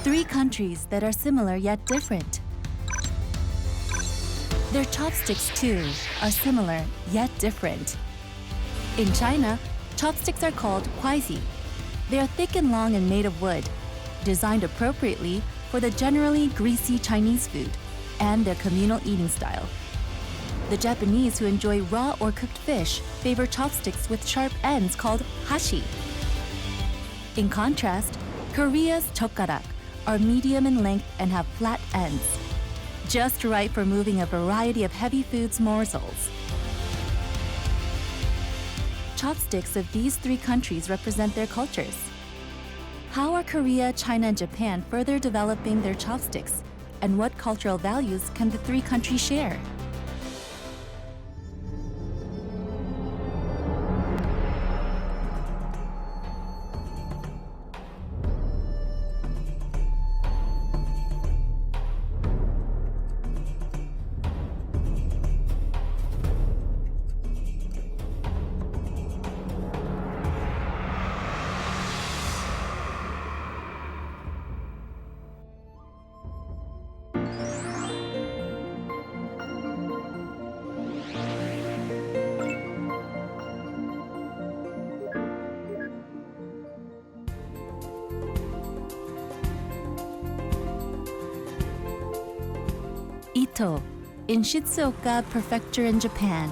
Three countries that are similar yet different. Their chopsticks, too, are similar yet different. In China, chopsticks are called Kuaizi. They are thick and long and made of wood, designed appropriately for the generally greasy Chinese food and their communal eating style. The Japanese who enjoy raw or cooked fish favor chopsticks with sharp ends called Hashi. In contrast, Korea's Jeotgarak are medium in length and have flat ends, just right for moving a variety of heavy foods morsels. Chopsticks of these three countries represent their cultures. How are Korea, China, and Japan further developing their chopsticks? And what cultural values can the three countries share? Ito, in Shizuoka Prefecture in Japan.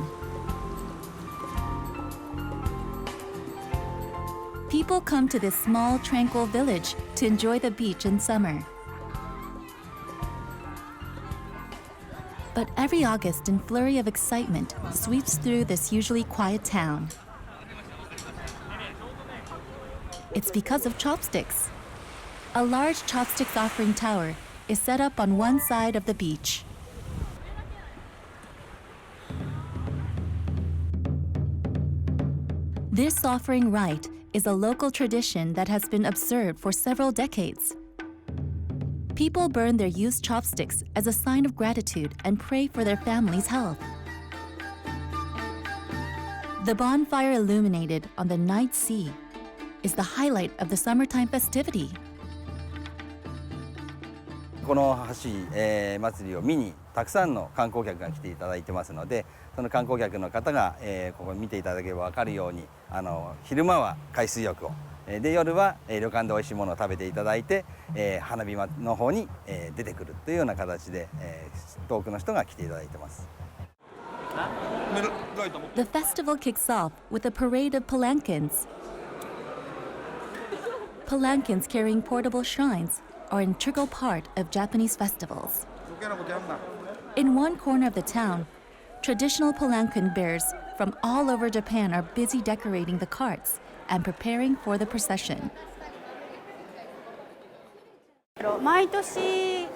People come to this small, tranquil village to enjoy the beach in summer. But every August, a flurry of excitement sweeps through this usually quiet town. It's because of chopsticks. A large chopsticks offering tower is set up on one side of the beach. This offering rite is a local tradition that has been observed for several decades. People burn their used chopsticks as a sign of gratitude and pray for their family's health. The bonfire illuminated on the night sea is the highlight of the summertime festivity. この橋、祭りを見にたくさんの観光客が来ていただいてますので、その観光客の方が、ここ見ていただければ分かるように、昼間は海水浴を、で夜は、旅館でおいしいものを食べていただいて、花火の方に、出てくるというような形で、遠くの人が来ていただいてます。The festival kicks off with a parade of palanquins. Palanquins carrying portable shrines are an integral part of Japanese festivals. In one corner of the town, traditional palanquin bearers from all over Japan are busy decorating the carts and preparing for the procession. 毎年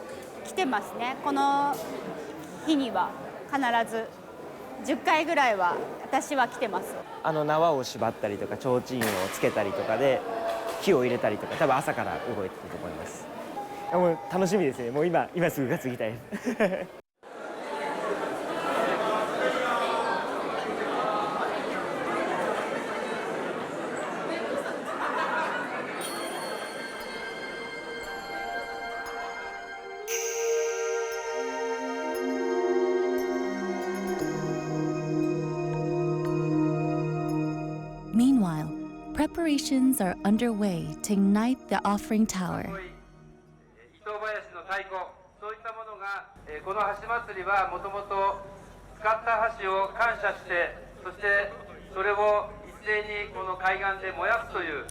来てますね。この日には必ず10回ぐらいは私は来てます。縄を縛ったりとか提灯をつけたりとかで火を入れたりとか、多分朝から動いてると思います。もう楽しみですね。もう今すぐ担ぎたいです。Meanwhile, preparations are underway to ignite the offering tower. そういったものが、この橋祭りはもともと使った橋を感謝して、そしてそれを一斉にこの海岸で燃やすという、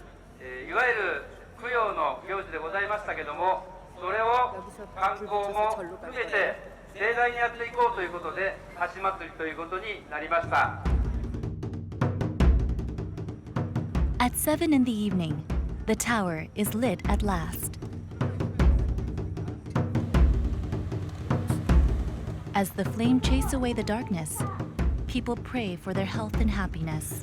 いわゆる供養の行事でございましたけども、それを観光も含めて盛大にやっていこうということで橋祭りということになりました。At 7 in the evening, the tower is lit at last. As the flame chase away the darkness, people pray for their health and happiness.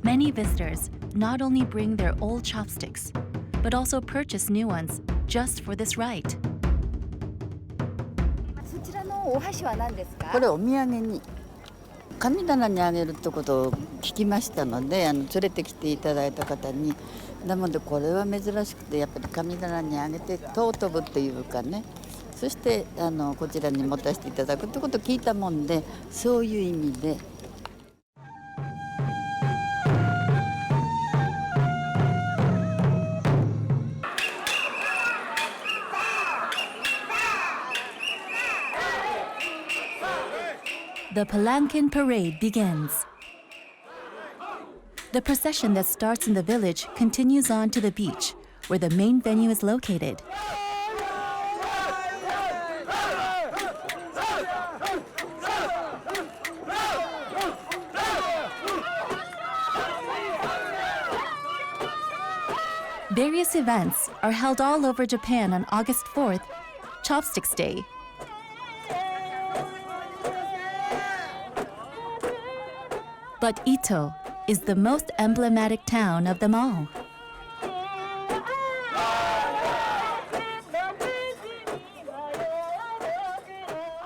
Many visitors not only bring their old chopsticks, but also purchase new ones just for this rite. そちらのお箸は何ですか？これお土産に神棚にあげるってことを聞きましたので、連れてきていただいた方に、なのでこれは珍しくて、やっぱり神棚にあげて尊ぶっていうかね、そしてこちらに持たせていただくってことを聞いたもんで、そういう意味で。The Palanquin Parade begins. The procession that starts in the village continues on to the beach, where the main venue is located. Various events are held all over Japan on August 4th, Chopsticks Day. But Ito is the most emblematic town of them all.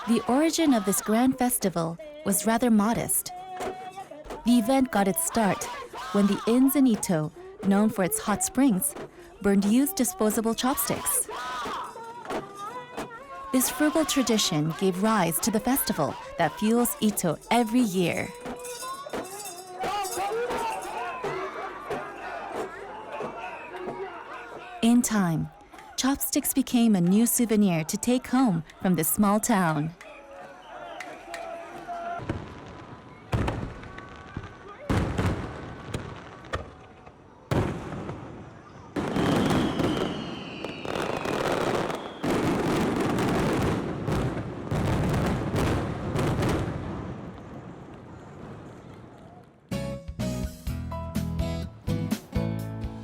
The origin of this grand festival was rather modest. The event got its start when the inns in Ito, known for its hot springs, burned used disposable chopsticks. This frugal tradition gave rise to the festival that fuels Ito every year. In time, chopsticks became a new souvenir to take home from this small town.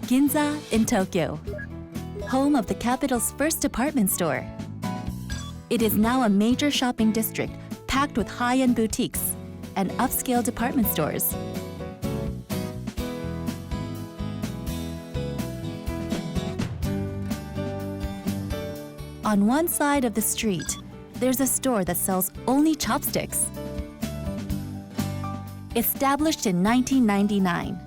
Ginza in Tokyo, home of the capital's first department store. It is now a major shopping district packed with high-end boutiques and upscale department stores. On one side of the street, there's a store that sells only chopsticks. Established in 1999,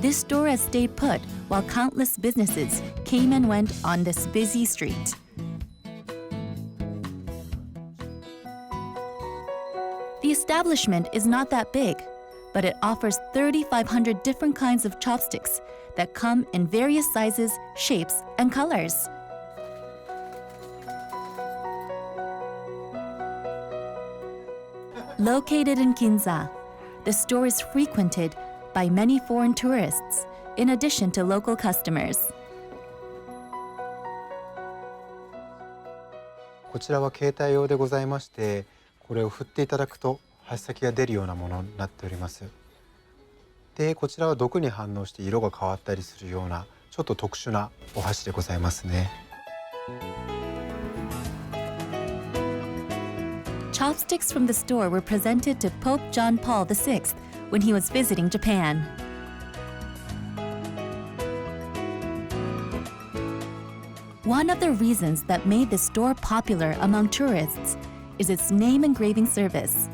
this store has stayed put while countless businesses came and went on this busy street. The establishment is not that big, but it offers 3,500 different kinds of chopsticks that come in various sizes, shapes, and colors. Located in Ginza, the store is frequented by many foreign tourists, in addition to local customers. こちらは携帯用でございまして、これを振っていただくと箸先が出るようなものになっております。で、こちらは毒に反応して色が変わったりするようなちょっと特殊なお箸でございますね。Chopsticks from the store were presented to Pope John Paul VI when he was visiting Japan. One of the reasons that made the store popular among tourists is its name engraving service.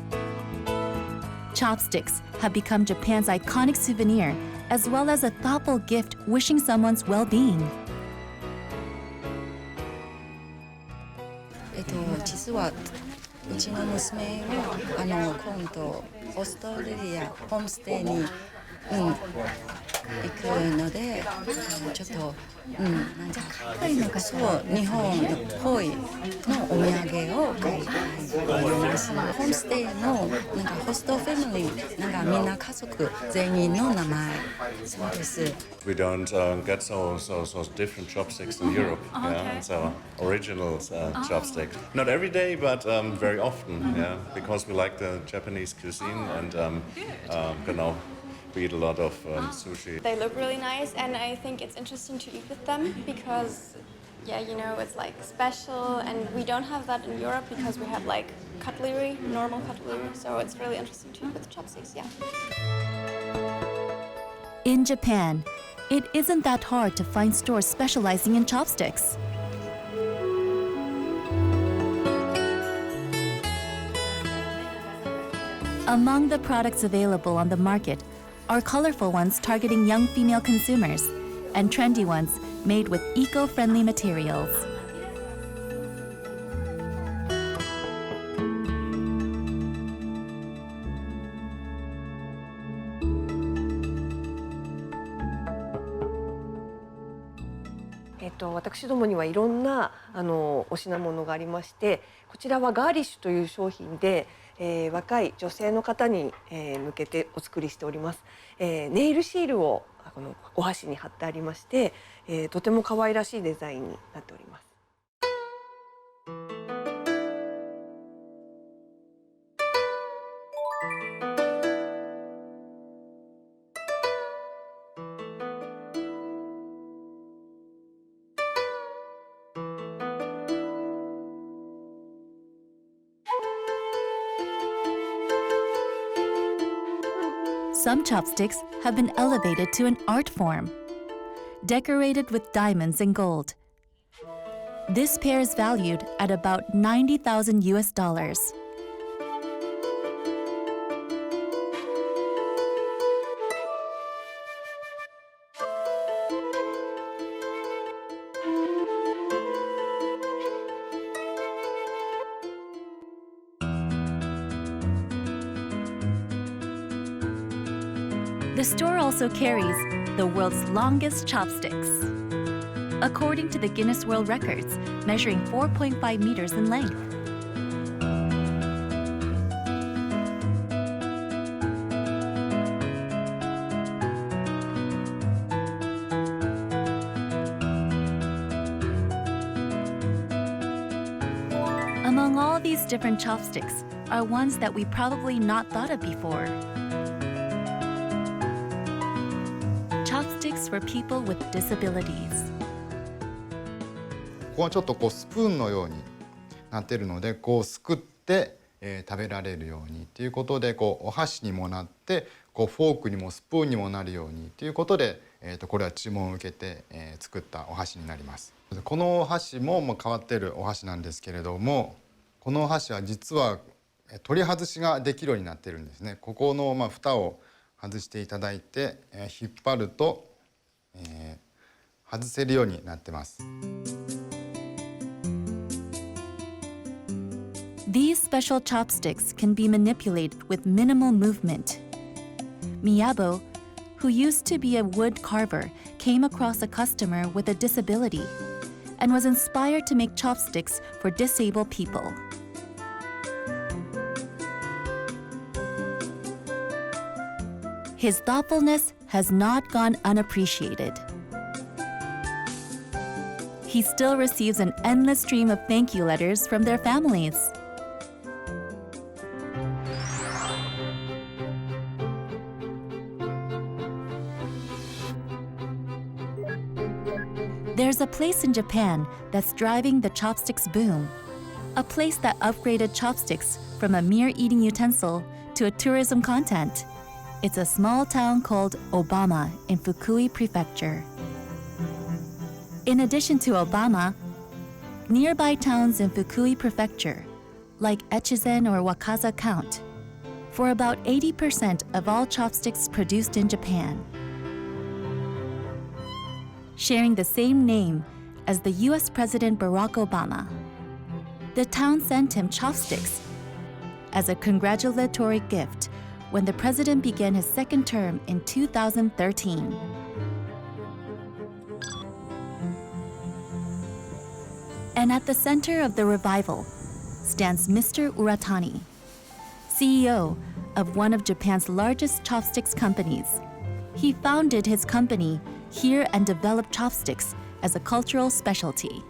Chopsticks have become Japan's iconic souvenir, as well as a thoughtful gift wishing someone's well-being. 実はうちの娘は今度オーストラリアホームステイに、行くのでちょっと、海外の方そう日本っぽいのお土産を買います。ホームステイのホストファミリーみんな家族全員の名前そうです。We don't get so different chopsticks in Europe. Yeah, it's our original chopstick. Not every day, but very often. Yeah, because we like the Japanese cuisine and we eat a lot of sushi. They look really nice, and I think it's interesting to eat with them because, it's like special, and we don't have that in Europe because we have like cutlery, normal cutlery. So it's really interesting to eat with chopsticks. Yeah. In Japan, it isn't that hard to find stores specializing in chopsticks. Among the products available on the market are colorful ones targeting young female consumers and trendy ones made with eco-friendly materials. 私どもにはいろんなお品物がありまして、こちらはガーリッシュという商品で、若い女性の方に、向けてお作りしております。ネイルシールをこのお箸に貼ってありまして、とても可愛らしいデザインになっております。 Some chopsticks have been elevated to an art form, decorated with diamonds and gold. This pair is valued at about 90,000 US dollars. The store also carries the world's longest chopsticks, according to the Guinness World Records, measuring 4.5 meters in length. Among all these different chopsticks are ones that we probably not thought of before. Chopsticks for people with disabilities. ここはちょっとスプーンのようになっているので、すくって、食べられるようにということで、お箸にもなって、フォークにもスプーンにもなるようにということで、これは注文を受けて、作ったお箸になります。このお箸も変わっているお箸なんですけれども、このお箸は実は取り外しができるようになっているんですね。ここの蓋を外していただいて、引っ張ると、外せるようになってます。 These special chopsticks can be manipulated with minimal movement. Miyabo, who used to be a wood carver, came across a customer with a disability and was inspired to make chopsticks for disabled people. His thoughtfulness has not gone unappreciated. He still receives an endless stream of thank you letters from their families. There's a place in Japan that's driving the chopsticks boom. A place that upgraded chopsticks from a mere eating utensil to a tourism content. It's a small town called Obama in Fukui Prefecture. In addition to Obama, nearby towns in Fukui Prefecture, like Echizen or Wakaza, count for about 80% of all chopsticks produced in Japan. Sharing the same name as the US President Barack Obama, the town sent him chopsticks as a congratulatory gift when the president began his second term in 2013. And at the center of the revival stands Mr. Uratani, CEO of one of Japan's largest chopsticks companies. He founded his company here and developed chopsticks as a cultural specialty.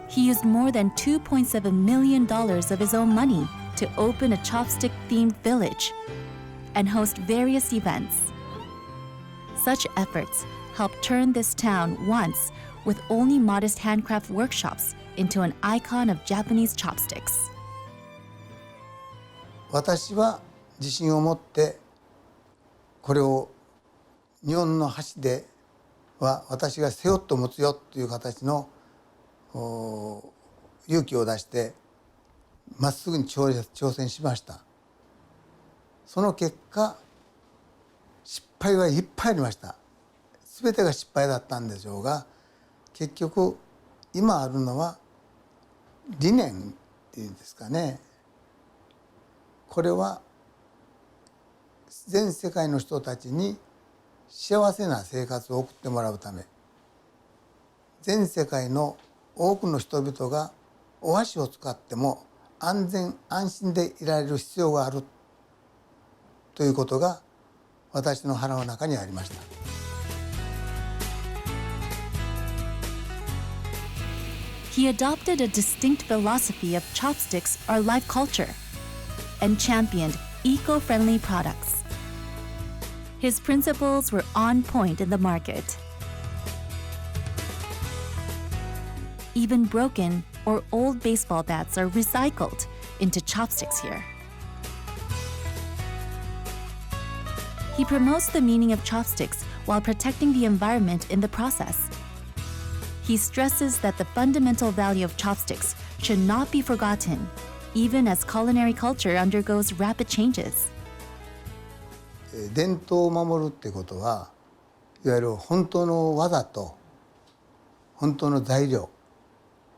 He used more than $2.7 million of his own money to open a chopstick-themed village and host various events. Such efforts helped turn this town once with only modest handcraft workshops into an icon of Japanese chopsticks. 私は自信を持ってこれを日本の箸では私が背負って持つよという形の勇気を出してまっすぐに挑戦しました。その結果失敗はいっぱいありました。全てが失敗だったんでしょうが、結局今あるのは理念っていうんですかね。これは全世界の人たちに幸せな生活を送ってもらうため、全世界の多くの人々がお箸を使っても安全安心でいられる必要があるということが私の腹の中にありました。He adopted a distinct philosophy of chopsticks or life culture and championed eco-friendly products. His principles were on point in the market. Even broken or old baseball bats are recycled into chopsticks here. He promotes the meaning of chopsticks while protecting the environment in the process. He stresses that the fundamental value of chopsticks should not be forgotten, even as culinary culture undergoes rapid changes. 伝統を守るってことは、いわゆる本当の技と本当の材料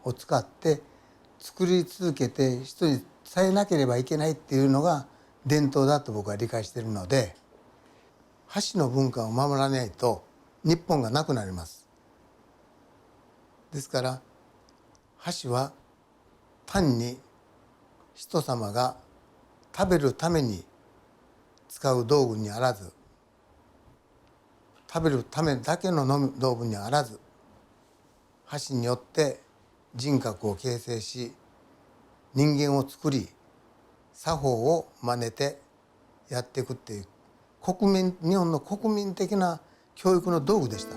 を使って作り続けて人に伝えなければいけないっていうのが伝統だと僕は理解しているので、箸の文化を守らないと日本がなくなります。ですから箸は単に人様が食べるために使う道具にあらず、食べるためだけの道具にあらず、箸によって人格を形成し人間を作り作法を真似てやっていくっていう日本の国民的な教育の道具でした。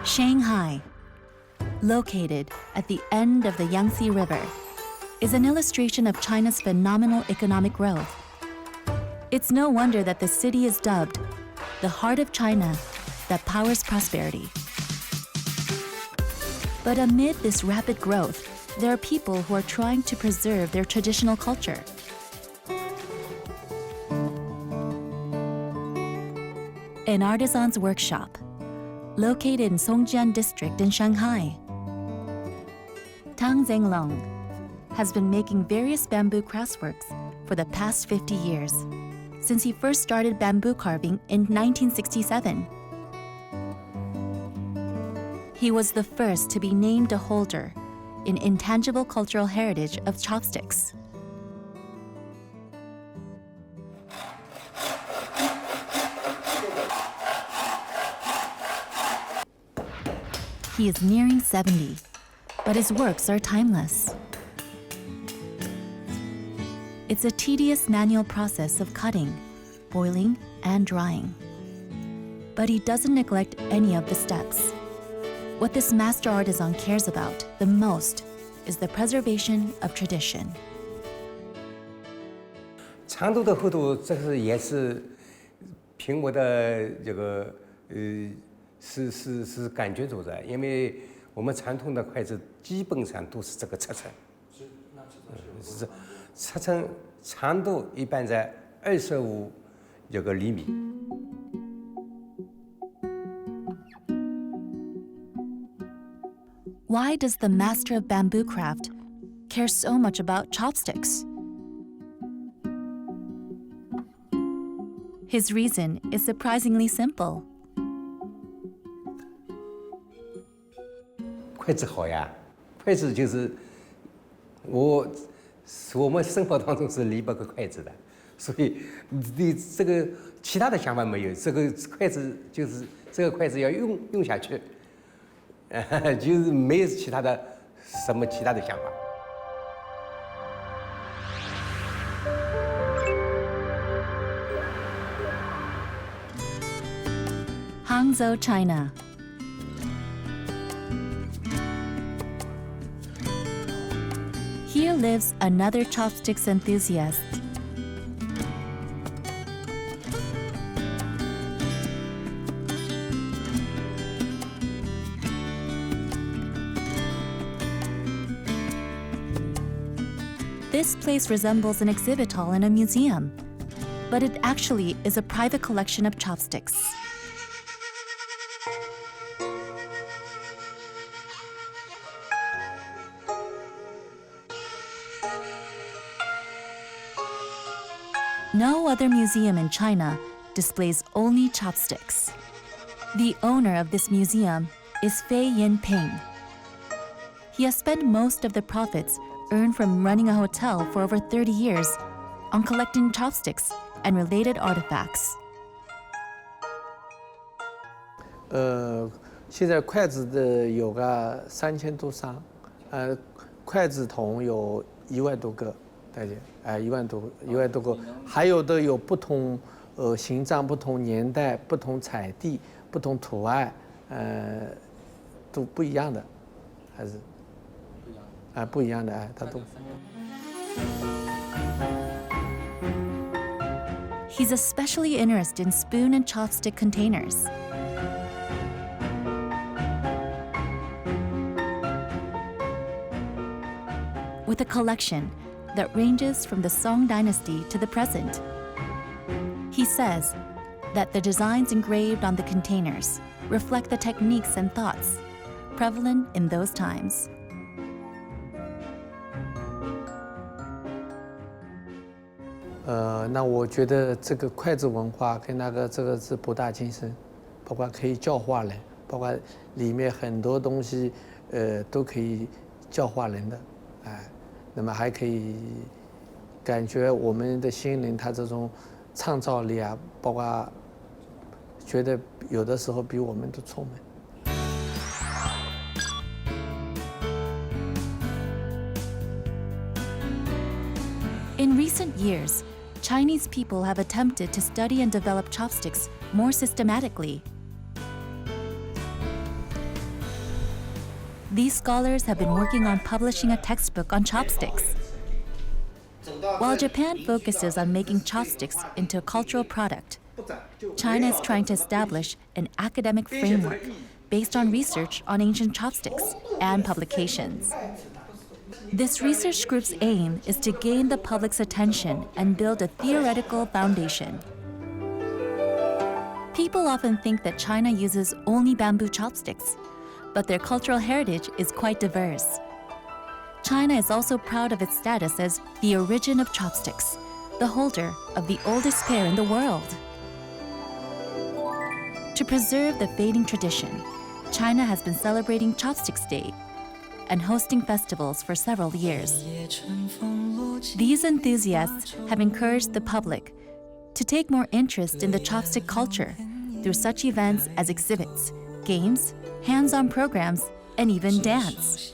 Shanghai, located at the end of the Yangtze River, is an illustration of China's phenomenal economic growth. It's no wonder that the city is dubbed the heart of China that powers prosperity. But amid this rapid growth, there are people who are trying to preserve their traditional culture. An artisan's workshop, located in Songjian district in Shanghai, Tang Zhenglong has been making various bamboo craftsworks for the past 50 years, since he first started bamboo carving in 1967. He was the first to be named a holder in Intangible Cultural Heritage of Chopsticks. He is nearing 70, but his works are timeless. It's a tedious manual process of cutting, boiling, and drying. But he doesn't neglect any of the steps. What this master artisan cares about the most is the preservation of tradition. 长度的厚度，这是也是凭我的这个是感觉走的，因为我们传统的筷子基本上都是这个尺寸，是尺寸长度一般在25这个厘米。Why does the master of bamboo craft care so much about chopsticks? His reason is surprisingly simple. 筷子好呀，筷子就是我是我们生活当中是离不开筷子的，所以对这个其他的想法没有，这个筷子就是这个筷子要用下去，就是没有其他的什么其他的想法。Hangzhou, China. Here lives another chopsticks enthusiast. This place resembles an exhibit hall in a museum, but it actually is a private collection of chopsticks. No other museum in China displays only chopsticks. The owner of this museum is Fei Yinping. He has spent most of the profits earned from running a hotel for over 30 years on collecting chopsticks and related artifacts. 现在筷子的有个3000多双，筷子筒有1万多个，大概1万多个，还有的有不同形状、不同年代、不同产地、不同图案，都不一样的，还是不一样的，它都。He's especially interested in spoon and chopstick containers. With a collection that ranges from the Song dynasty to the present. He says that the designs engraved on the containers reflect the techniques and thoughts prevalent in those times. 那我觉得这个筷子文化跟这个是博大精深，包括可以教化人，包括里面很多东西，都可以教化人的，那么还可以感觉我们的心灵，它这种创造力啊，包括觉得有的时候比我们都聪明。In recent years, Chinese people have attempted to study and develop chopsticks more systematically. These scholars have been working on publishing a textbook on chopsticks. While Japan focuses on making chopsticks into a cultural product, China is trying to establish an academic framework based on research on ancient chopsticks and publications. This research group's aim is to gain the public's attention and build a theoretical foundation. People often think that China uses only bamboo chopsticks, but their cultural heritage is quite diverse. China is also proud of its status as the origin of chopsticks, the holder of the oldest pair in the world. To preserve the fading tradition, China has been celebrating Chopsticks Day and hosting festivals for several years. These enthusiasts have encouraged the public to take more interest in the chopstick culture through such events as exhibits, games, hands-on programs, and even dance.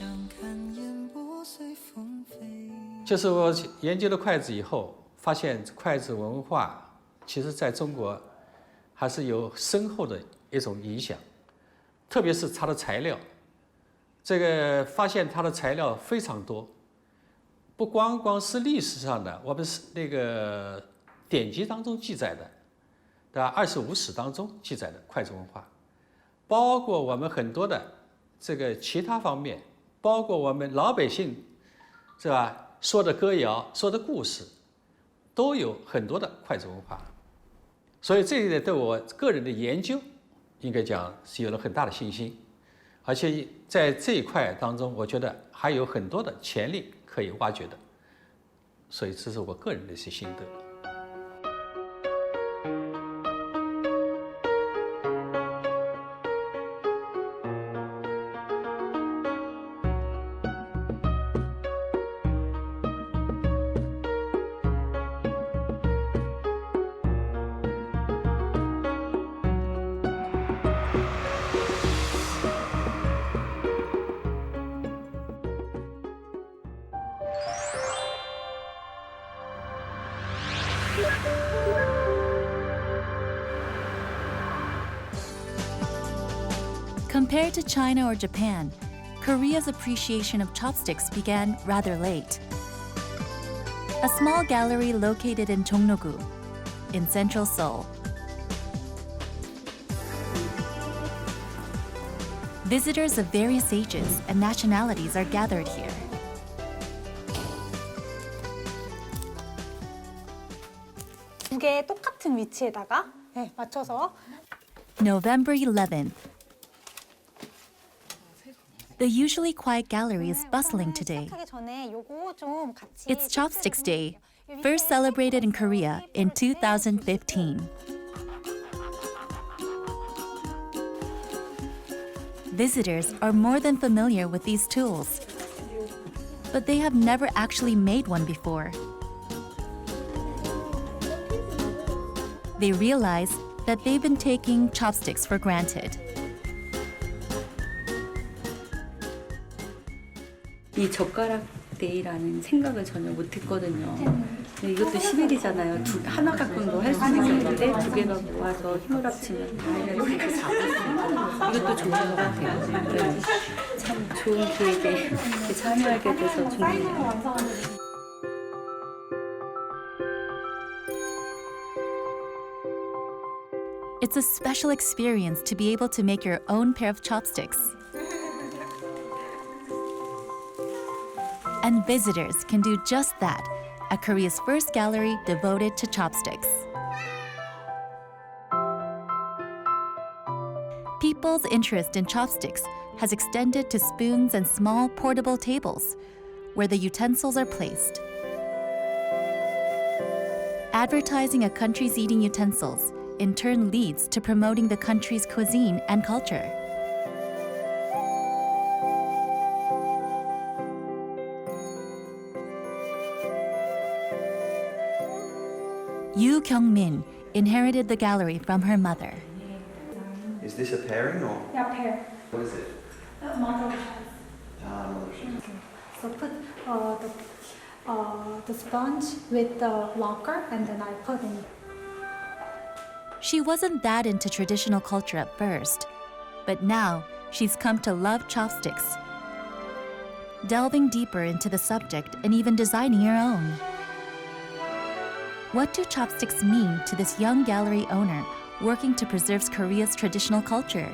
就是我研究了筷子以后，发现筷子文化其实在中国还是有深厚的一种影响，特别是它的材料。这个发现它的材料非常多，不光是历史上的，我们是那个典籍当中记载的，对吧？25史当中记载的筷子文化，包括我们很多的这个其他方面，包括我们老百姓，是吧？说的歌谣、说的故事，都有很多的筷子文化。所以这一点对我个人的研究，应该讲是有了很大的信心。而且在这一块当中，我觉得还有很多的潜力可以挖掘的，所以这是我个人的一些心得。Compared to China or Japan, Korea's appreciation of chopsticks began rather late. A small gallery located in Jongno-gu, in central Seoul. Visitors of various ages and nationalities are gathered here. 두 개 똑같은 위치에다가 맞춰서. November 11th. The usually quiet gallery is bustling today. 하기 전에 요거 좀 같이. It's Chopsticks Day, first celebrated in Korea in 2015. Visitors are more than familiar with these tools, but they have never actually made one before. They realize that they've been taking chopsticks for granted. 이 젓가락 데이라는 생각을 전혀 못했거든요. 이것도 10일이잖아요. 하나 갖고도 할 수 있었는데 두 개가 모아서 힘을 합치면 다 이렇게 잡았으니까 이것도 좋은 것 같아요. 네. 참 좋은 기획에 참여하게 돼서 좋네요. It's a special experience to be able to make your own pair of chopsticks. And visitors can do just that at Korea's first gallery devoted to chopsticks. People's interest in chopsticks has extended to spoons and small portable tables, where the utensils are placed. Advertising a country's eating utensils in turn leads to promoting the country's cuisine and culture. Yoo Kyung-min inherited the gallery from her mother. Is this a pairing or? Yeah, pair. What is it? Mother Mother chef. So put the sponge with the locker, and then I put in. She wasn't that into traditional culture at first, but now she's come to love chopsticks, delving deeper into the subject and even designing her own. What do chopsticks mean to this young gallery owner working to preserve Korea's traditional culture?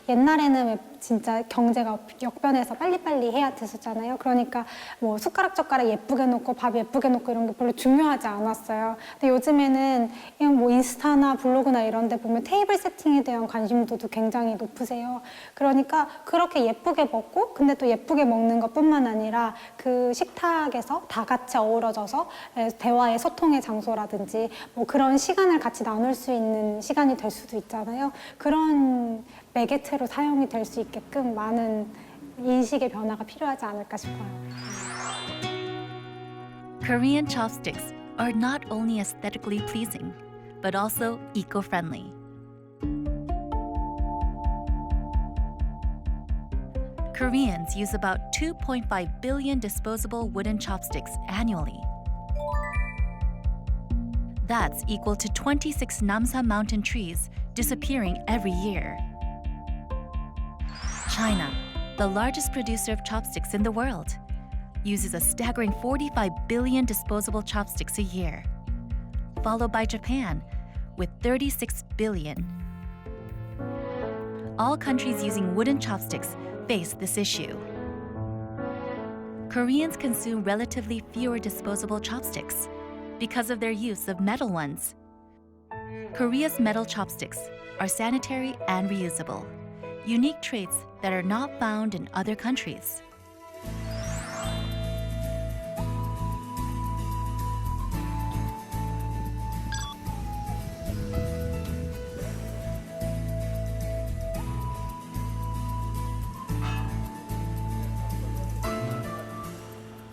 옛날에는 진짜 경제가 역변해서 빨리빨리 해야 됐었잖아요. 그러니까 뭐 숟가락 젓가락 예쁘게 놓고 밥 예쁘게 놓고 이런 게 별로 중요하지 않았어요. 근데 요즘에는 뭐 인스타나 블로그나 이런 데 보면 테이블 세팅에 대한 관심도도 굉장히 높으세요. 그러니까 그렇게 예쁘게 먹고 근데 또 예쁘게 먹는 것뿐만 아니라 그 식탁에서 다 같이 어우러져서 대화의 소통의 장소라든지 뭐 그런 시간을 같이 나눌 수 있는 시간이 될 수도 있잖아요. 그런 매개체로 사용이 될 수 있게끔 많은 인식의 변화가 필요하지 않을까 싶어요. Korean chopsticks are not only aesthetically pleasing, but also eco-friendly. Koreans use about 2.5 billion disposable wooden chopsticks annually. That's equal to 26 Namsan mountain trees disappearing every year. China, the largest producer of chopsticks in the world, uses a staggering 45 billion disposable chopsticks a year, followed by Japan with 36 billion. All countries using wooden chopsticks face this issue. Koreans consume relatively fewer disposable chopsticks because of their use of metal ones. Korea's metal chopsticks are sanitary and reusable, unique traits that are not found in other countries.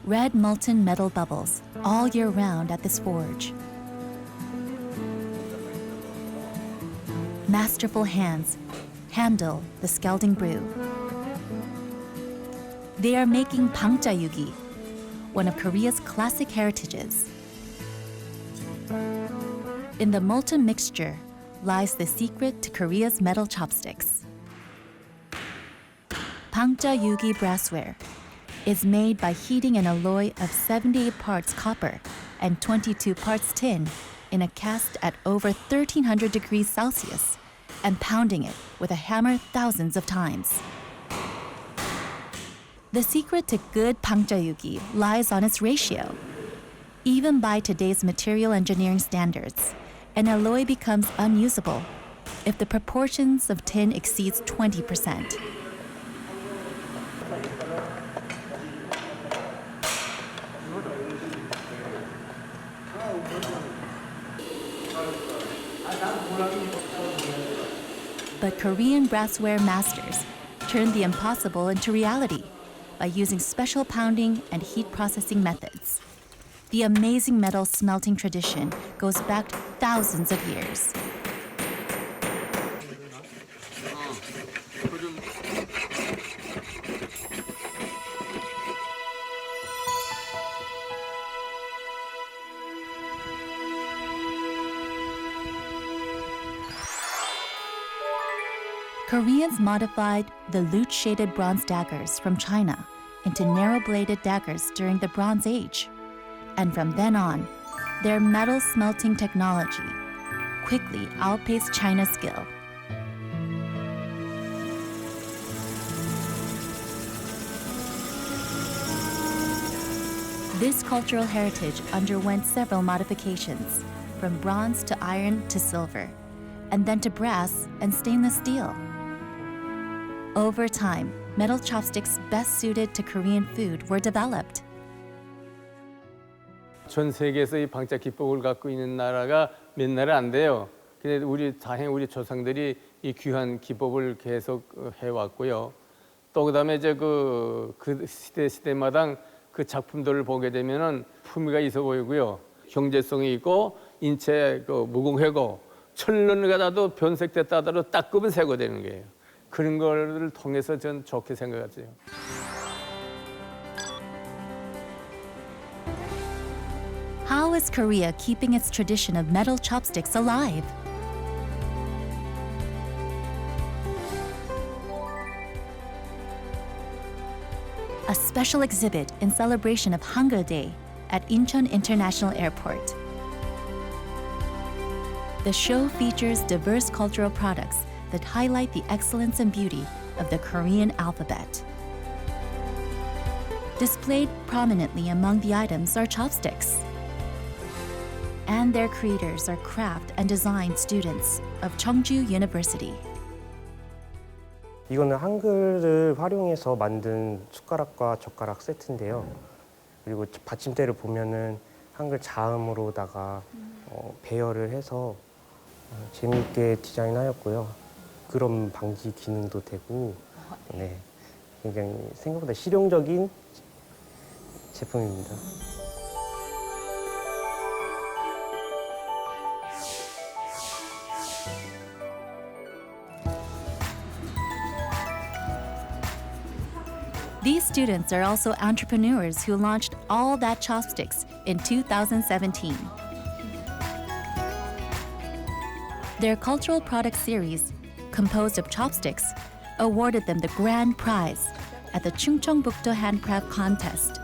Red molten metal bubbles all year round at this forge. Masterful hands handle the scalding brew. They are making pangjayugi, one of Korea's classic heritages. In the molten mixture, lies the secret to Korea's metal chopsticks. Pangja Yugi brassware is made by heating an alloy of 78 parts copper and 22 parts tin in a cast at over 1300 degrees Celsius and pounding it with a hammer thousands of times. The secret to good pangjayugi lies on its ratio. Even by today's material engineering standards, an alloy becomes unusable if the proportions of tin exceeds 20%. But Korean brassware masters turned the impossible into reality by using special pounding and heat processing methods. The amazing metal smelting tradition goes back thousands of years. Koreans modified the lute-shaded bronze daggers from China into narrow-bladed daggers during the Bronze Age. And from then on, their metal smelting technology quickly outpaced China's skill. This cultural heritage underwent several modifications, from bronze to iron to silver, and then to brass and stainless steel. Over time, metal chopsticks best suited to Korean food were developed. 전 세계에서 이 방자 기법을 갖고 있는 나라가 몇 나라 안 돼요. 근데 다행히 우리 조상들이 이 귀한 기법을 계속 해왔고요. 또 그다음에 이제 그 시대마다 그 작품들을 보게 되면은 품위가 있어 보이고요. 경제성이 있고 인체 무공해고 천년을 가다도 변색됐다 하더라도 딱 끄면 새고 되는 거예요. 그런 거를 통해서 전 좋게 생각하죠. How is Korea keeping its tradition of metal chopsticks alive? A special exhibit in celebration of Hangul Day at Incheon International Airport. The show features diverse cultural products that highlight the excellence and beauty of the Korean alphabet. Displayed prominently among the items are chopsticks. And their creators are craft and design students of Cheongju University. 이거는 한글을 활용해서 만든 숟가락과 젓가락 세트인데요. 그리고 받침대를 보면은 한글 자음으로다가 배열을 해서 재미있게 디자인하였고요. 그런 방지 기능도 되고, 네, 굉장히 생각보다 실용적인 제품입니다. These students are also entrepreneurs who launched All That Chopsticks in 2017. Their cultural product series, composed of chopsticks, awarded them the grand prize at the Chungcheongbukdo Handcraft Contest.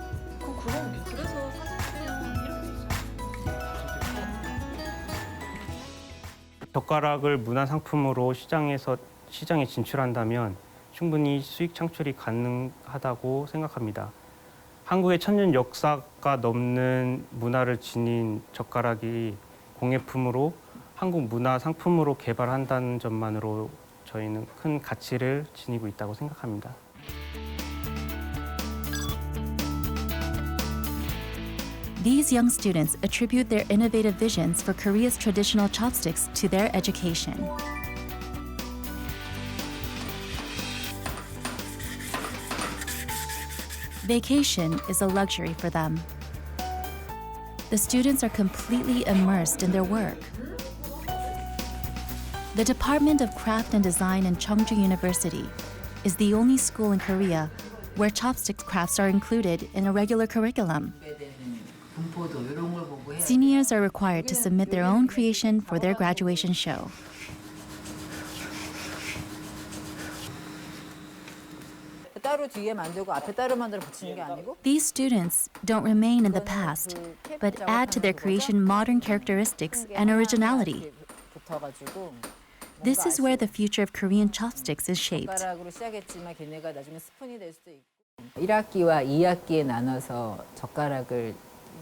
젓가락을 문화 상품으로 시장에 진출한다면 충분히 수익 창출이 가능하다고 생각합니다. 한국의 천년 역사가 넘는 문화를 지닌 젓가락이 공예품으로 한국 문화 상품으로 개발한다는 점만으로 저희는 큰 가치를 지니고 있다고 생각합니다. These young students attribute their innovative visions for Korea's traditional chopsticks to their education. Vacation is a luxury for them. The students are completely immersed in their work. The Department of Craft and Design in Cheongju University is the only school in Korea where chopstick crafts are included in a regular curriculum. Seniors are required to submit their own creation for their graduation show. 따로 뒤에 만들고 앞에 따로 만들어 붙이는 게 아니고? These students don't remain in the past, but add to their creation modern characteristics and originality. 붙어가지고 This is where the future of Korean chopsticks is shaped. 젓가락으로 시작했지만 걔네가 나중에 스푼이 될 수도 있고. 1학기와 2학기에 나눠서 젓가락을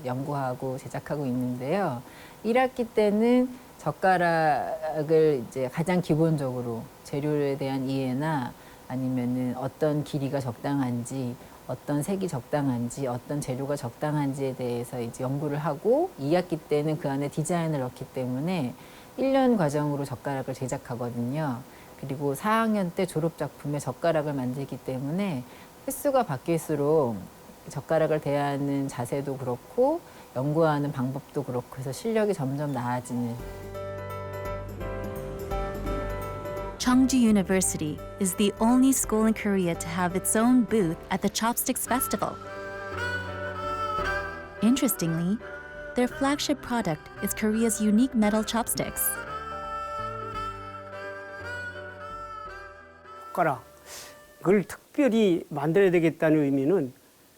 연구하고 제작하고 있는데요. 1학기 때는 젓가락을 이제 가장 기본적으로 재료에 대한 이해나 아니면은 어떤 길이가 적당한지, 어떤 색이 적당한지, 어떤 재료가 적당한지에 대해서 이제 연구를 하고 2학기 때는 그 안에 디자인을 넣기 때문에 1년 과정으로 젓가락을 제작하거든요. 그리고 4학년 때 졸업 작품에 젓가락을 만들기 때문에 횟수가 바뀔수록 젓가락을 대하는 자세도 그렇고 연구하는 방법도 그렇고 해서 실력이 점점 나아지는. Cheongju University is the only school in Korea to have its own booth at the Chopsticks Festival. Interestingly, their flagship product is Korea's unique metal chopsticks. 젓가락을 특별히 만들어야 되겠다는 의미는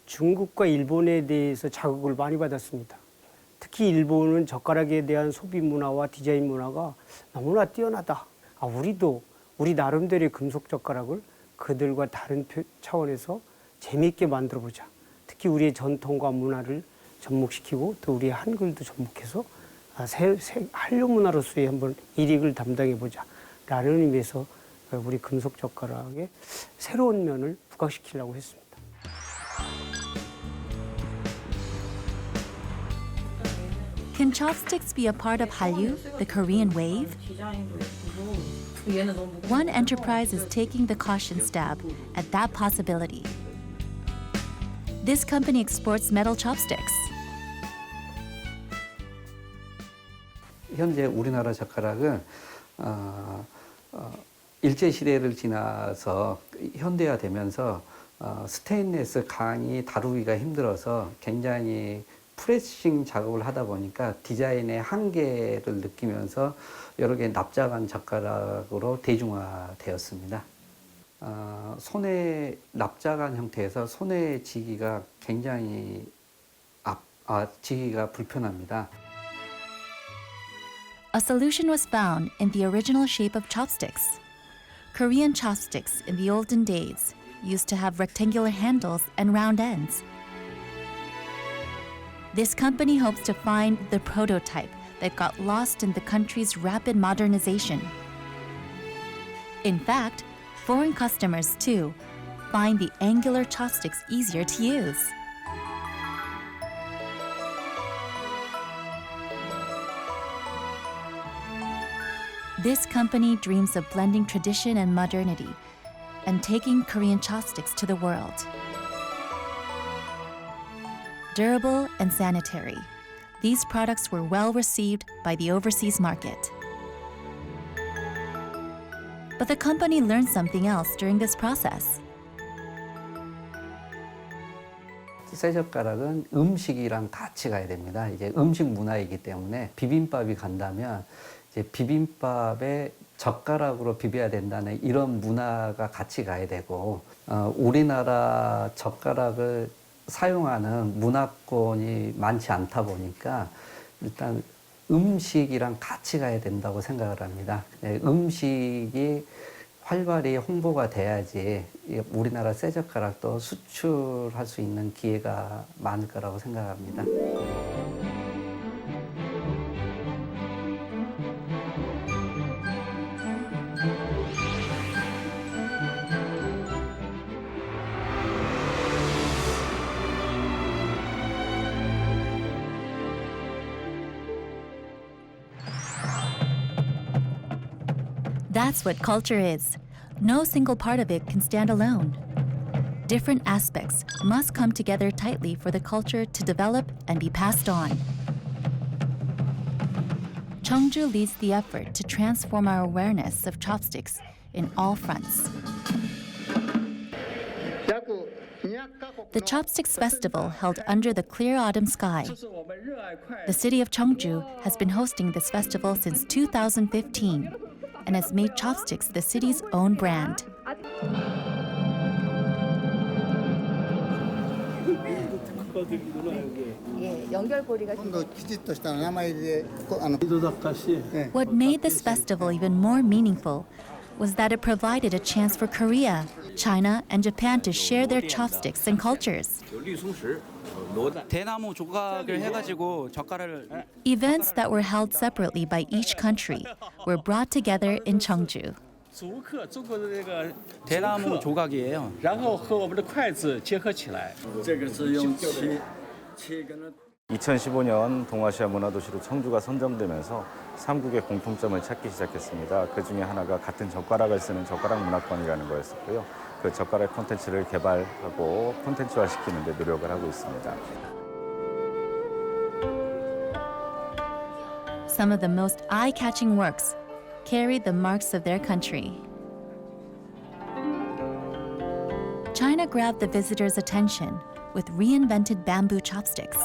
중국과 일본에 대해서 자극을 많이 받았습니다. 특히 일본은 젓가락에 대한 소비 문화와 디자인 문화가 너무나 뛰어나다. 우리도 우리 나름대로의 금속 젓가락을 그들과 다른 차원에서 재미있게 만들어보자. 특히 우리의 전통과 문화를 접목시키고 또 우리의 한글도 접목해서 한류 문화로서의 한번 일익을 담당해보자 라는 의미에서 우리 금속 젓가락의 새로운 면을 부각시키려고 했습니다. Can chopsticks be a part of Hallyu, the Korean wave? One enterprise is taking the caution stab at that possibility. This company exports metal chopsticks. 현재 우리나라 젓가락은 일제 시대를 지나서 현대화되면서 스테인리스 강이 다루기가 힘들어서 굉장히 프레싱 작업을 하다 보니까 디자인의 한계를 느끼면서 여러 개의 납작한 젓가락으로 대중화되었습니다. 손에 납작한 형태에서 손에 쥐기가 굉장히 쥐기가 불편합니다. A solution was found in the original shape of chopsticks. Korean chopsticks in the olden days used to have rectangular handles and round ends. This company hopes to find the prototype that got lost in the country's rapid modernization. In fact, foreign customers, too, find the angular chopsticks easier to use. This company dreams of blending tradition and modernity and taking Korean chopsticks to the world. Durable and sanitary, these products were well received by the overseas market. But the company learned something else during this process. 쇠젓가락은 음식이랑 같이 가야 됩니다. 이제 음식 문화이기 때문에 비빔밥이 간다면 이제 비빔밥에 젓가락으로 비벼야 된다는 이런 문화가 같이 가야 되고 우리나라 젓가락을 사용하는 문화권이 많지 않다 보니까 일단 음식이랑 같이 가야 된다고 생각을 합니다. 음식이 활발히 홍보가 돼야지 우리나라 쇠젓가락도 수출할 수 있는 기회가 많을 거라고 생각합니다. That's what culture is. No single part of it can stand alone. Different aspects must come together tightly for the culture to develop and be passed on. Cheongju leads the effort to transform our awareness of chopsticks in all fronts. The Chopsticks Festival held under the clear autumn sky. The city of Cheongju has been hosting this festival since 2015 and has made chopsticks the city's own brand. 예, 연결고리가 What made this festival even more meaningful was that it provided a chance for Korea, China, and Japan to share their chopsticks and cultures. 대나무 조각을 해가지고 젓갈을 Events that were held separately by each country were brought together in Cheongju. 대나무 조각이에요. 然后和我们的筷子结合起来。 2015년 동아시아 문화도시로 청주가 선정되면서 3국의 공통점을 찾기 시작했습니다. 그 중에 하나가 같은 젓가락을 쓰는 젓가락 문화권이라는 거였었고요. 그 젓가락 콘텐츠를 개발하고 콘텐츠화시키는 데 노력을 하고 있습니다. Some of the most eye-catching works carried the marks of their country. China grabbed the visitors' attention with reinvented bamboo chopsticks.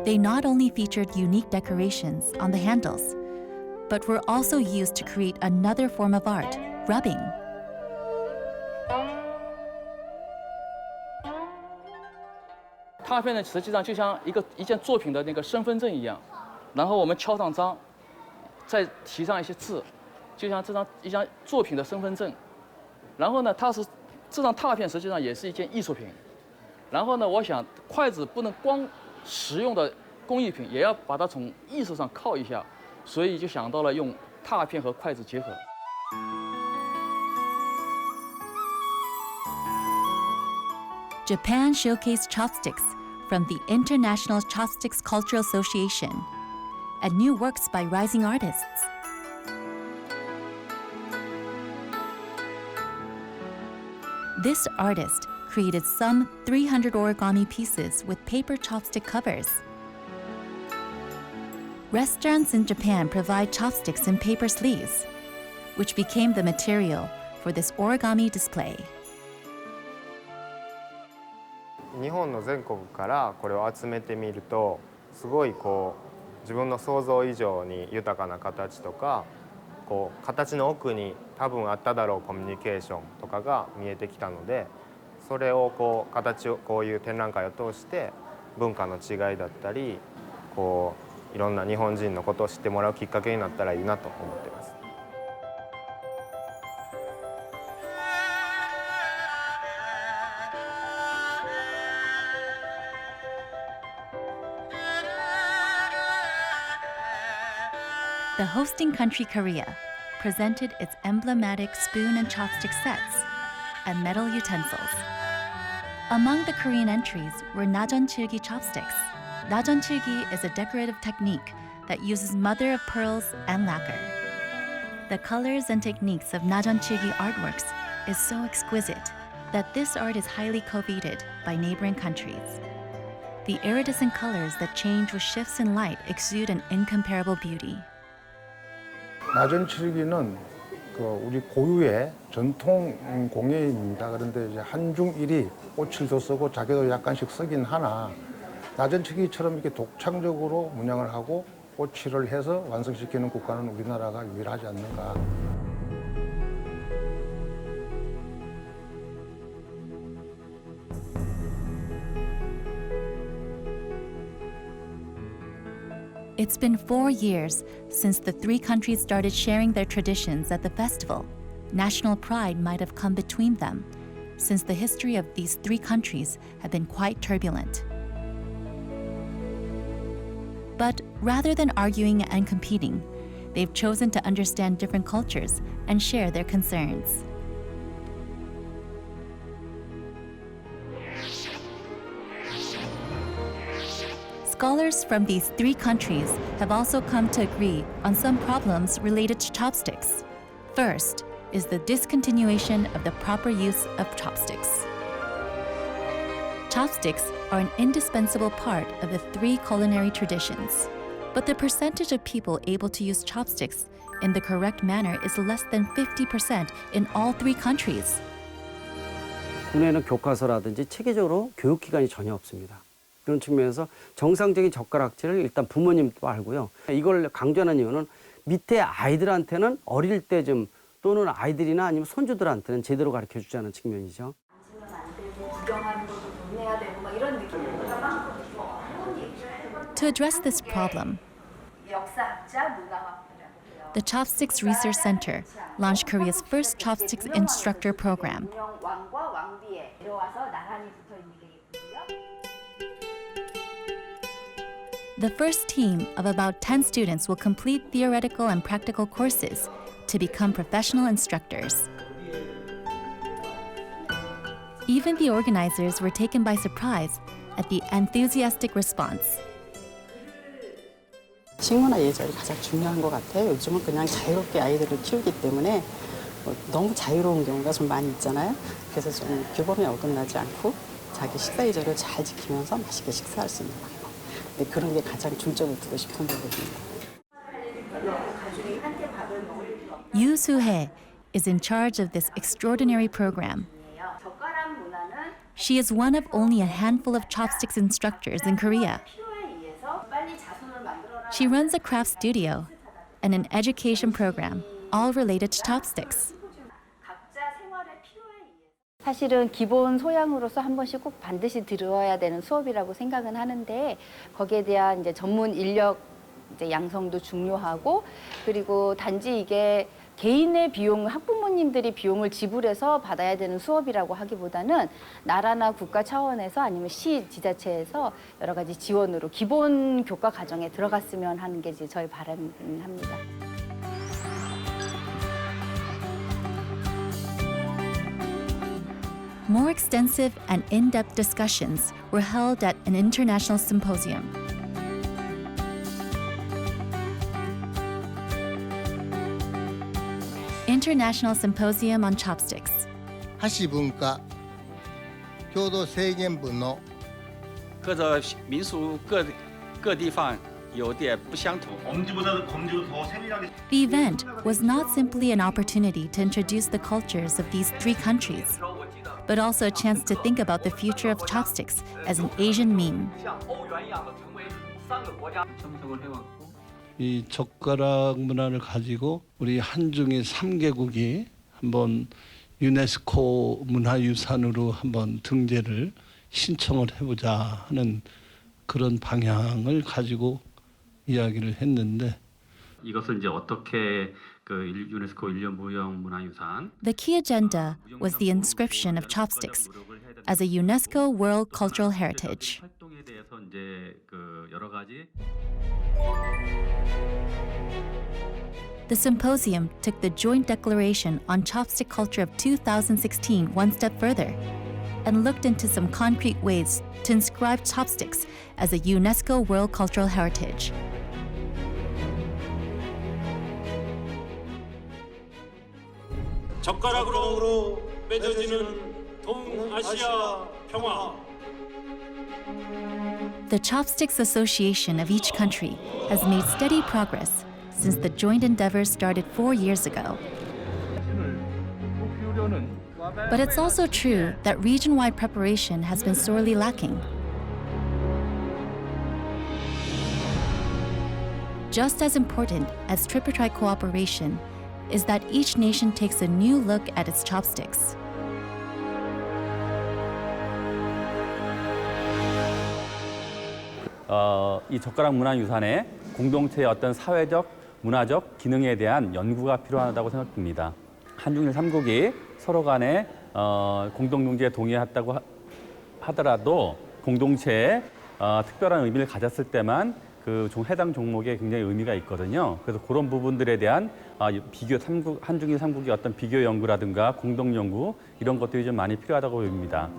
They not only featured unique decorations on the handles, but were also used to create another form of art, rubbing.拓片呢，实际上就像一件作品的那个身份证一样，然后我们敲上章，再提上一些字，就像一张作品的身份证。然后呢，这张拓片实际上也是一件艺术品。然后呢，我想筷子不能光实用的工艺品，也要把它从艺术上靠一下，所以就想到了用拓片和筷子结合。 Japan showcased chopsticks from the International Chopsticks Cultural Association and new works by rising artists. This artist created some 300 origami pieces with paper chopstick covers. Restaurants in Japan provide chopsticks in paper sleeves, which became the material for this origami display. 日本の全国からこれを集めてみるとすごいこう自分の想像以上に豊かな形とかこう形の奥に多分あっただろうコミュニケーションとかが見えてきたのでそれをこう形をこういう展覧会を通して文化の違いだったりこういろんな日本人のことを知ってもらうきっかけになったらいいなと思っています。 The hosting country, Korea, presented its emblematic spoon and chopstick sets and metal utensils. Among the Korean entries were najeonchilgi chopsticks. Najeonchilgi is a decorative technique that uses mother of pearls and lacquer. The colors and techniques of najeonchilgi artworks is so exquisite that this art is highly coveted by neighboring countries. The iridescent colors that change with shifts in light exude an incomparable beauty. 나전칠기는 우리 고유의 전통 공예입니다. 그런데 이제 한중일이 꽃칠도 쓰고 자개도 약간씩 쓰긴 하나 나전칠기처럼 이렇게 독창적으로 문양을 하고 꽃칠을 해서 완성시키는 국가는 우리나라가 유일하지 않는가. It's been 4 years since the three countries started sharing their traditions at the festival. National pride might have come between them, since the history of these three countries had been quite turbulent. But rather than arguing and competing, they've chosen to understand different cultures and share their concerns. Scholars from these three countries have also come to agree on some problems related to chopsticks. First is the discontinuation of the proper use of chopsticks. Chopsticks are an indispensable part of the three culinary traditions, but the percentage of people able to use chopsticks in the correct manner is less than 50% in all three countries. 국내에는 교과서라든지 체계적으로 교육기관이 전혀 없습니다. 그런 측면에서 정상적인 젓가락질을 일단 부모님도 알고요. 이걸 강조하는 이유는 밑에 아이들한테는 어릴 때쯤 또는 아이들이나 아니면 손주들한테는 제대로 가르쳐 주자는 측면이죠. To address this problem, the Chopsticks Research Center launched Korea's first chopsticks instructor program. The first team of about 10 students will complete theoretical and practical courses to become professional instructors. Even the organizers were taken by surprise at the enthusiastic response. 식문화 예절이 가장 중요한 것 같아요. 요즘은 그냥 자유롭게 아이들을 키우기 때문에 너무 자유로운 경우가 좀 많이 있잖아요. 그래서 좀 규범에 어긋나지 않고 자기 식사 예절을 잘 지키면서 맛있게 식사할 수 있는 방법. 네, 그런 게 가장 중점을 두고 싶은 부분입니다. Yoo Soo-hae is in charge of this extraordinary program. She is one of only a handful of chopsticks instructors in Korea. She runs a craft studio and an education program, all related to chopsticks. 사실은 기본 소양으로서 한 번씩 꼭 반드시 들어야 되는 수업이라고 생각은 하는데 거기에 대한 이제 전문 인력 이제 양성도 중요하고 그리고 단지 이게 개인의 비용, 학부모님들이 비용을 지불해서 받아야 되는 수업이라고 하기보다는 나라나 국가 차원에서 아니면 시 지자체에서 여러 가지 지원으로 기본 교과 과정에 들어갔으면 하는 게 이제 저희 바람입니다. More extensive and in-depth discussions were held at an international symposium. International Symposium on Chopsticks. 하시文化共同制限部の各个民俗各地方有点不相同。 The event was not simply an opportunity to introduce the cultures of these three countries, but also a chance to think about the future of chopsticks as an Asian meme. 이 젓가락 문화를 가지고 우리 한중일 3개국이 한번 유네스코 문화유산으로 한번 등재를 신청을 해보자 하는 그런 방향을 가지고 이야기를 했는데 이것을 이제 어떻게 그 유네스코 인류무형문화유산 The key agenda was the inscription of chopsticks as a UNESCO World Cultural Heritage. 활동에 대해서 이제 그 여러 가지 The symposium took the joint declaration on chopstick culture of 2016 one step further and looked into some concrete ways to inscribe chopsticks as a UNESCO World Cultural Heritage. 젓가락으로 맺어지는 동아시아 평화. The Chopsticks Association of each country has made steady progress since the joint endeavor started 4 years ago. But it's also true that region-wide preparation has been sorely lacking. Just as important as tripartite cooperation is that each nation takes a new look at its chopsticks. 이 젓가락 문화유산의 공동체의 어떤 사회적, 문화적 기능에 대한 연구가 필요하다고 생각됩니다. 한중일 3국이 서로 간에 공동용지에 동의했다고 하더라도 공동체에 특별한 의미를 가졌을 때만 그 해당 종목에 굉장히 의미가 있거든요. 그래서 그런 부분들에 대한 비교 한중일 3국의 어떤 비교 연구라든가 공동 연구 이런 것들이 좀 많이 필요하다고 봅니다.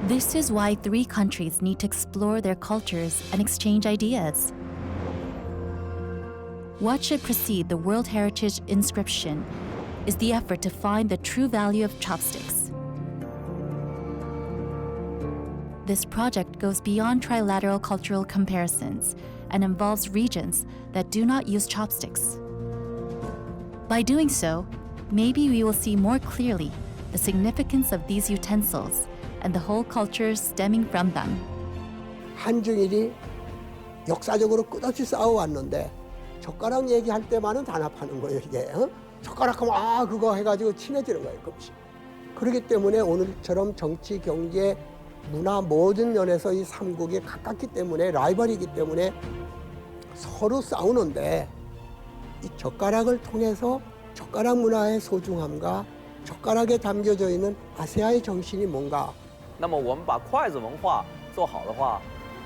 This is why three countries need to explore their cultures and exchange ideas. What should precede the World Heritage inscription is the effort to find the true value of chopsticks. This project goes beyond trilateral cultural comparisons and involves regions that do not use chopsticks. By doing so, maybe we will see more clearly the significance of these utensils and the whole culture stemming from them. 한중일이 역사적으로 끝없이 싸워왔는데 젓가락 얘기할 때만은 단합하는 거예요, 이게. 젓가락 하면 그거 해가지고 친해지는 거예요, 금시. 그렇기 때문에 오늘처럼 정치, 경제, 문화 모든 면에서 이 삼국이 가깝기 때문에 라이벌이기 때문에 서로 싸우는데 이 젓가락을 통해서 젓가락 문화의 소중함과 젓가락에 담겨져 있는 아세아의 정신이 뭔가. 那么我们把筷子文化做好的话，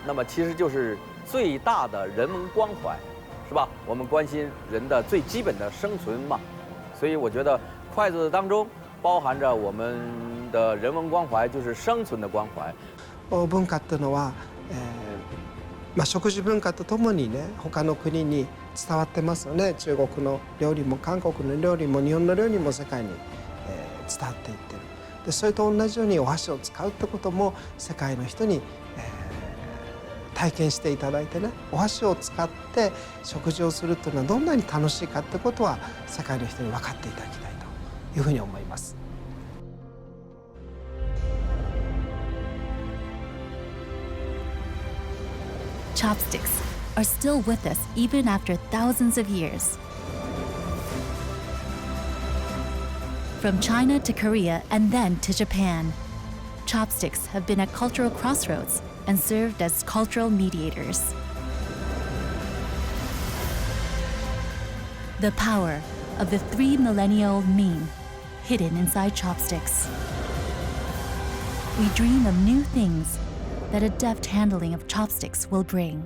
那么其实就是最大的人文关怀，是吧？我们关心人的最基本的生存嘛，所以我觉得筷子当中包含着我们的人文关怀，就是生存的关怀。文化っていうのは、食事文化とともにね、他の国に伝わってますよね。中国の料理も韓国の料理も日本の料理も世界に、伝わっていってる。でそれと同じようにお箸を使うってことも世界の人に、体験していただいてね、お箸を使って食事をするっていうのはどんなに楽しいかってことは世界の人に分かっていただきたいというふうに思います。Chopsticks are still with us even after thousands of years. From China to Korea and then to Japan, chopsticks have been at cultural crossroads and served as cultural mediators. The power of the 3-millennia-old meme hidden inside chopsticks. We dream of new things that a deft handling of chopsticks will bring.